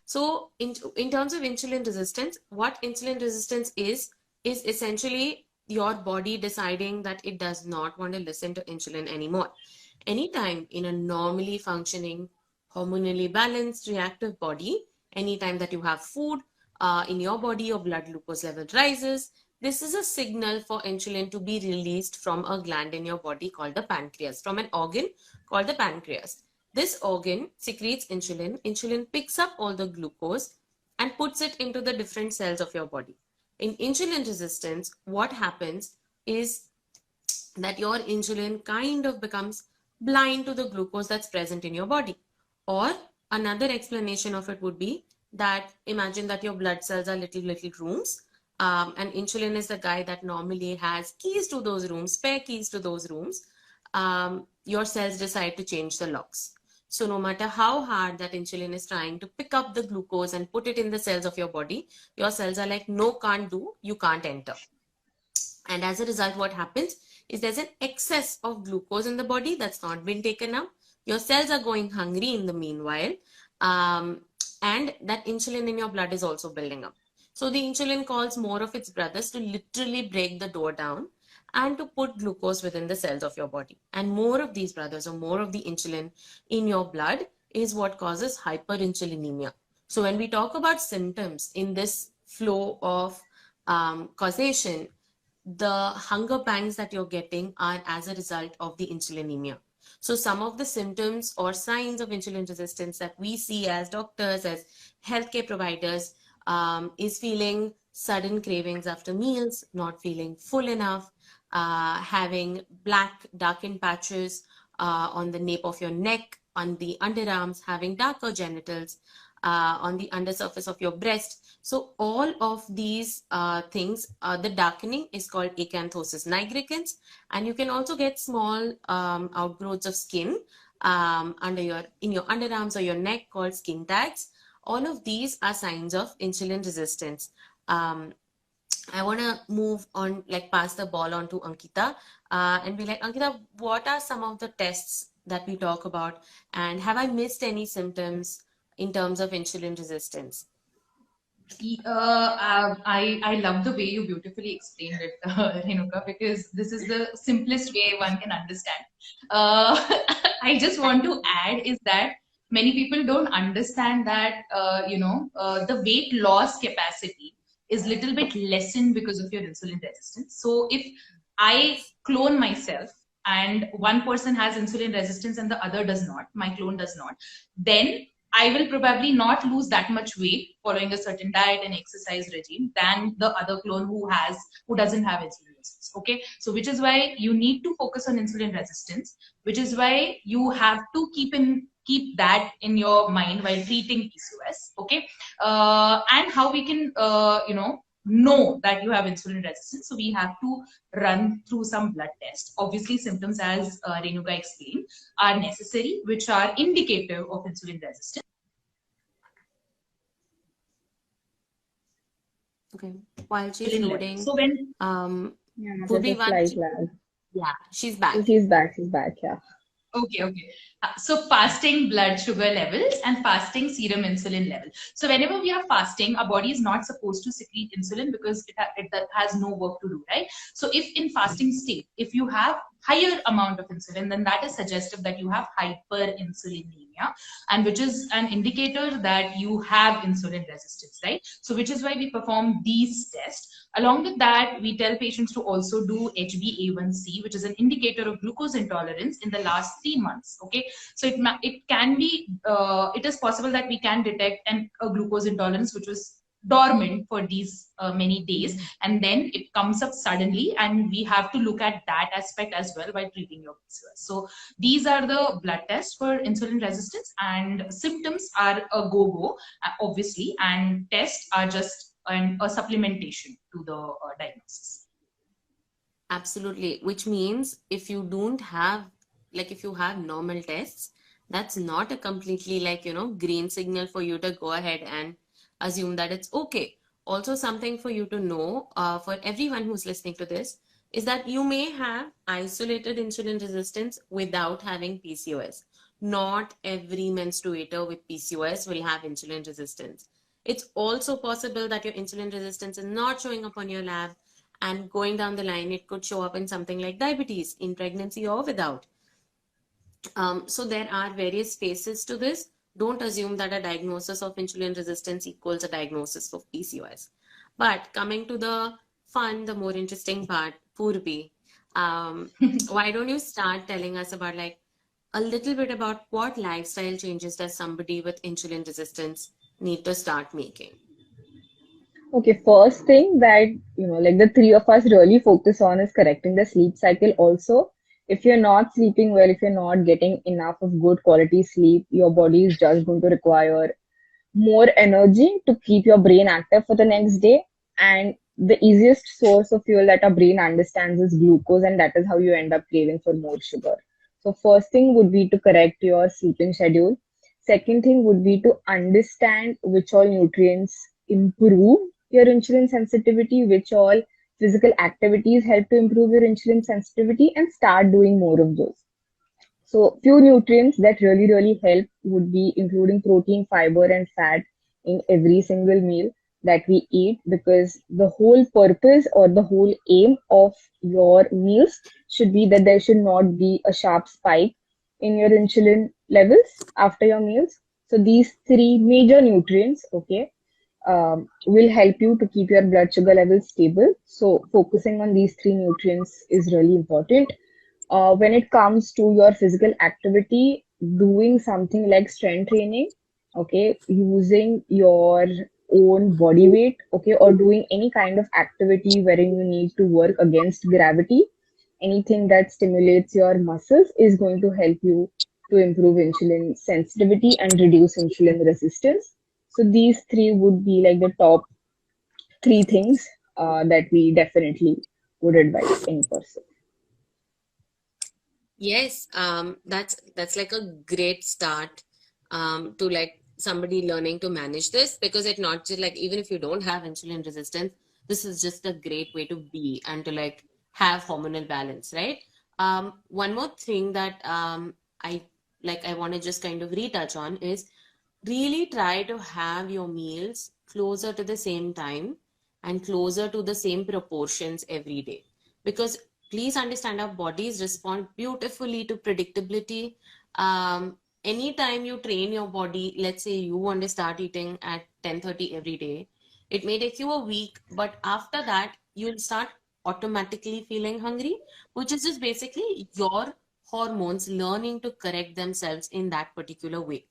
So in terms of insulin resistance, what insulin resistance is essentially your body deciding that it does not want to listen to insulin anymore. Anytime in a normally functioning, hormonally balanced, reactive body, anytime that you have food in your body, your blood glucose level rises. This is a signal for insulin to be released from a gland in your body called the pancreas, from an organ called the pancreas. This organ secretes insulin. Insulin picks up all the glucose and puts it into the different cells of your body. In insulin resistance, what happens is that your insulin kind of becomes blind to the glucose that's present in your body. Or another explanation of it would be that imagine that your blood cells are little rooms, and insulin is the guy that normally has keys to those rooms, spare keys to those rooms. Your cells decide to change the locks. So no matter how hard that insulin is trying to pick up the glucose and put it in the cells of your body, your cells are like, no, can't do, you can't enter. And as a result, what happens is there's an excess of glucose in the body that's not been taken up. Your cells are going hungry in the meanwhile. And that insulin in your blood is also building up. So the insulin calls more of its brothers to literally break the door down and to put glucose within the cells of your body. And more of these brothers, or more of the insulin in your blood, is what causes hyperinsulinemia. So when we talk about symptoms in this flow of causation, the hunger pangs that you're getting are as a result of the insulinemia. So some of the symptoms or signs of insulin resistance that we see as doctors, as healthcare providers, is feeling sudden cravings after meals, not feeling full enough, having black darkened patches on the nape of your neck, on the underarms, having darker genitals, on the undersurface of your breast. So all of these things, the darkening is called acanthosis nigricans, and you can also get small outgrowths of skin in your underarms or your neck called skin tags. All of these are signs of insulin resistance. I want to move on, like pass the ball on to Ankita and be like, Ankita, what are some of the tests that we talk about, and have I missed any symptoms in terms of insulin resistance? I love the way you beautifully explained it, Renuka, because this is the simplest way one can understand. I just want to add is that many people don't understand that the weight loss capacity is little bit lessened because of your insulin resistance. So if I clone myself and one person has insulin resistance and the other does not, my clone does not, then I will probably not lose that much weight following a certain diet and exercise regime than the other clone who doesn't have insulin resistance. Okay, so which is why you need to focus on insulin resistance, which is why you have to keep that in your mind while treating PCOS. Okay, and how we can know that you have insulin resistance. So we have to run through some blood tests. Obviously, symptoms, as Renuka explained, are necessary, which are indicative of insulin resistance. Okay, while she's loading, so when would be one. Yeah, she's back. She's back. Yeah. Okay. So fasting blood sugar levels and fasting serum insulin level. So whenever we are fasting, our body is not supposed to secrete insulin because it has no work to do, right? So if in fasting state, if you have higher amount of insulin, then that is suggestive that you have hyperinsulinemia, and which is an indicator that you have insulin resistance, right? So which is why we perform these tests. Along with that, we tell patients to also do HbA1c, which is an indicator of glucose intolerance in the last 3 months. Okay, so it is possible that we can detect a glucose intolerance which was dormant for these many days, and then it comes up suddenly, and we have to look at that aspect as well while treating your PCOS. So these are the blood tests for insulin resistance, and symptoms are a go-go, obviously, and tests are just a supplementation to the diagnosis. Absolutely, which means if you don't have, like if you have normal tests, that's not a completely green signal for you to go ahead and assume that it's okay. Also, something for you to know, for everyone who's listening to this, is that you may have isolated insulin resistance without having PCOS. not every menstruator with PCOS will have insulin resistance. It's also possible that your insulin resistance is not showing up on your lab, and going down the line, it could show up in something like diabetes in pregnancy or without. So there are various phases to this. Don't assume that a diagnosis of insulin resistance equals a diagnosis of PCOS. But coming to the fun, the more interesting part, Purvi, why don't you start telling us about like a little bit about what lifestyle changes does somebody with insulin resistance need to start making? Okay, first thing that, like the three of us really focus on is correcting the sleep cycle also. If you're not sleeping well, if you're not getting enough of good quality sleep, your body is just going to require more energy to keep your brain active for the next day. And the easiest source of fuel that our brain understands is glucose, and that is how you end up craving for more sugar. So, first thing would be to correct your sleeping schedule. Second thing would be to understand which all nutrients improve your insulin sensitivity, which all physical activities help to improve your insulin sensitivity, and start doing more of those. So, few nutrients that really help would be including protein, fiber, and fat in every single meal that we eat, because the whole purpose or the whole aim of your meals should be that there should not be a sharp spike in your insulin levels after your meals. So, these three major nutrients, okay, will help you to keep your blood sugar levels stable. So, focusing on these three nutrients is really important. When it comes to your physical activity, doing something like strength training, okay, using your own body weight, okay, or doing any kind of activity wherein you need to work against gravity, anything that stimulates your muscles is going to help you to improve insulin sensitivity and reduce insulin resistance. So these three would be like the top three things that we definitely would advise any person. Yes, that's like a great start to like somebody learning to manage this, because it not just like, even if you don't have insulin resistance, this is just a great way to be and to like have hormonal balance, right? One more thing that I want to just kind of retouch on is really try to have your meals closer to the same time and closer to the same proportions every day, because please understand our bodies respond beautifully to predictability. Anytime you train your body, let's say you want to start eating at 10:30 every day, it may take you a week, but after that you'll start automatically feeling hungry, which is just basically your hormones learning to correct themselves in that particular way.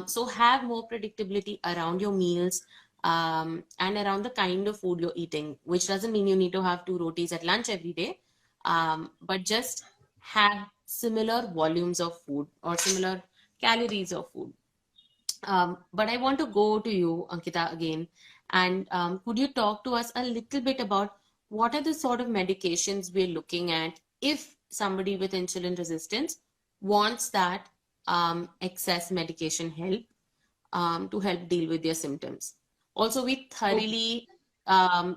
So have more predictability around your meals, and around the kind of food you're eating, which doesn't mean you need to have two rotis at lunch every day, but just have similar volumes of food or similar calories of food. But I want to go to you, Ankita, again. And could you talk to us a little bit about what are the sort of medications we're looking at if somebody with insulin resistance wants that excess medication help to help deal with their symptoms? Also, we Okay. thoroughly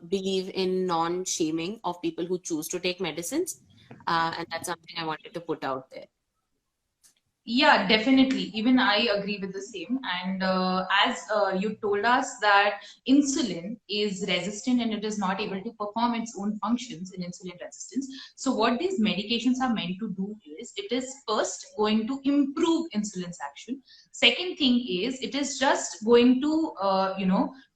believe in non-shaming of people who choose to take medicines, and that's something I wanted to put out there. Yeah, definitely. Even I agree with the same. And as you told us that insulin is resistant and it is not able to perform its own functions in insulin resistance. So, what these medications are meant to do is it is first going to improve insulin's action. Second thing is it is just going to,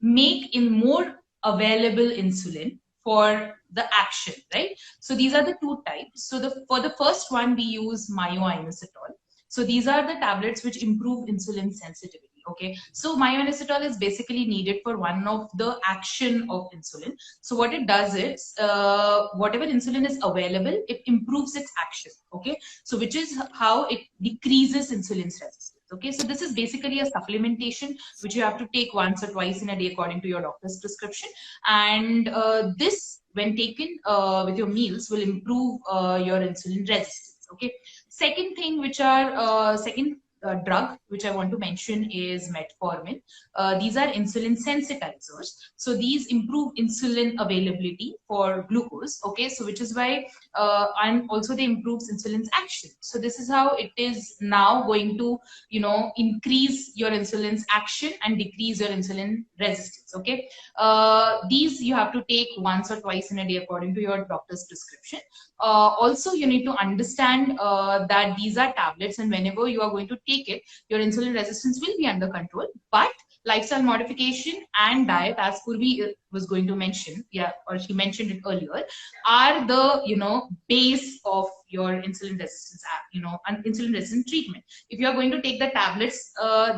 make in more available insulin for the action, right? So these are the two types. So the for the first one we use myoinositol. So these are the tablets which improve insulin sensitivity. Okay, so myoinositol is basically needed for one of the action of insulin. So what it does is, whatever insulin is available, it improves its action. Okay, so which is how it decreases insulin's resistance. Okay, so this is basically a supplementation which you have to take once or twice in a day according to your doctor's prescription, and this, when taken with your meals, will improve your insulin resistance. Okay, second thing which are second drug which I want to mention is metformin. These are insulin sensitizers. So these improve insulin availability for glucose. Okay, so which is why, and also they improves insulin's action. So this is how it is now going to, increase your insulin's action and decrease your insulin resistance. Okay, these you have to take once or twice in a day according to your doctor's prescription. Also, you need to understand that these are tablets, and whenever you are going to take it, your insulin resistance will be under control. But lifestyle modification and diet, as Purvi was going to mention, yeah, or she mentioned it earlier, are the base of your insulin resistance, and insulin resistant treatment. If you are going to take the tablets,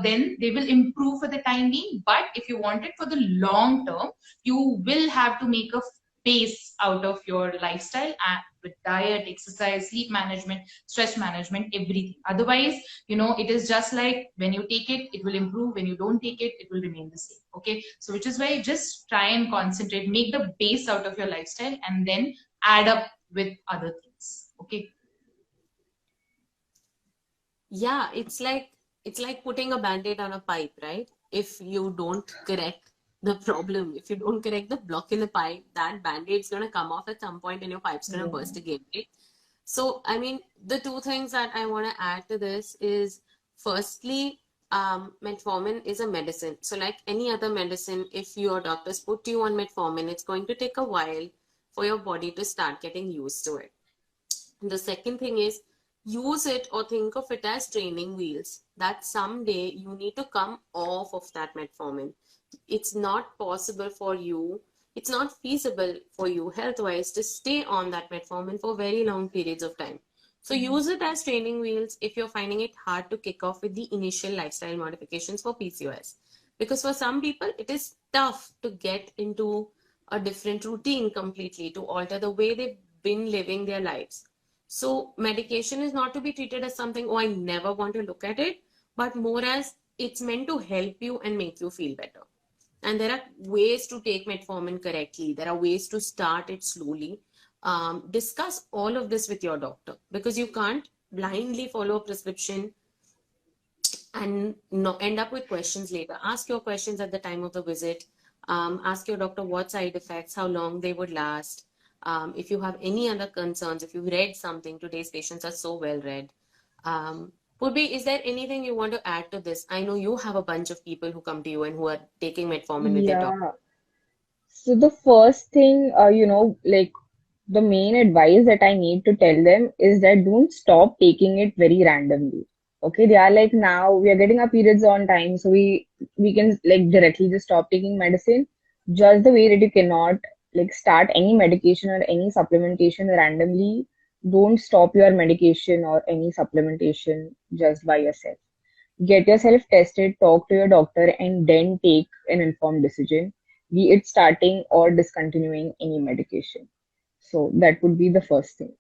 then they will improve for the time being. But if you want it for the long term, you will have to make a base out of your lifestyle and with diet, exercise, sleep management, stress management, everything. Otherwise, it is just like when you take it, it will improve. When you don't take it, it will remain the same. Okay, so which is why just try and concentrate, make the base out of your lifestyle, and then add up with other things. Okay. Yeah, it's like putting a band-aid on a pipe, right? If you don't correct the problem, if you don't correct the block in the pipe, that band-aid's gonna come off at some point and your pipe's gonna Yeah. burst again, right? So, I mean, the two things that I want to add to this is firstly, metformin is a medicine. So, like any other medicine, if your doctors put you on metformin, it's going to take a while for your body to start getting used to it. The second thing is use it or think of it as training wheels that someday you need to come off of that metformin. It's not possible for you, it's not feasible for you health wise to stay on that metformin for very long periods of time. So use it as training wheels if you're finding it hard to kick off with the initial lifestyle modifications for PCOS. Because for some people, it is tough to get into a different routine completely, to alter the way they've been living their lives. So medication is not to be treated as something, oh, I never want to look at it, but more as it's meant to help you and make you feel better. And there are ways to take metformin correctly. There are ways to start it slowly. Discuss all of this with your doctor because you can't blindly follow a prescription and end up with questions later. Ask your questions at the time of the visit. Ask your doctor what side effects, how long they would last. If you have any other concerns, if you've read something, today's patients are so well read. Purbi, is there anything you want to add to this? I know you have a bunch of people who come to you and who are taking metformin with their doctor. Yeah. So the first thing, like the main advice that I need to tell them is that don't stop taking it very randomly. Okay, they are like now we are getting our periods on time, so we can like directly just stop taking medicine. Just the way that you cannot like start any medication or any supplementation randomly, don't stop your medication or any supplementation just by yourself. Get yourself tested, talk to your doctor, and then take an informed decision, be it starting or discontinuing any medication. So that would be the first thing.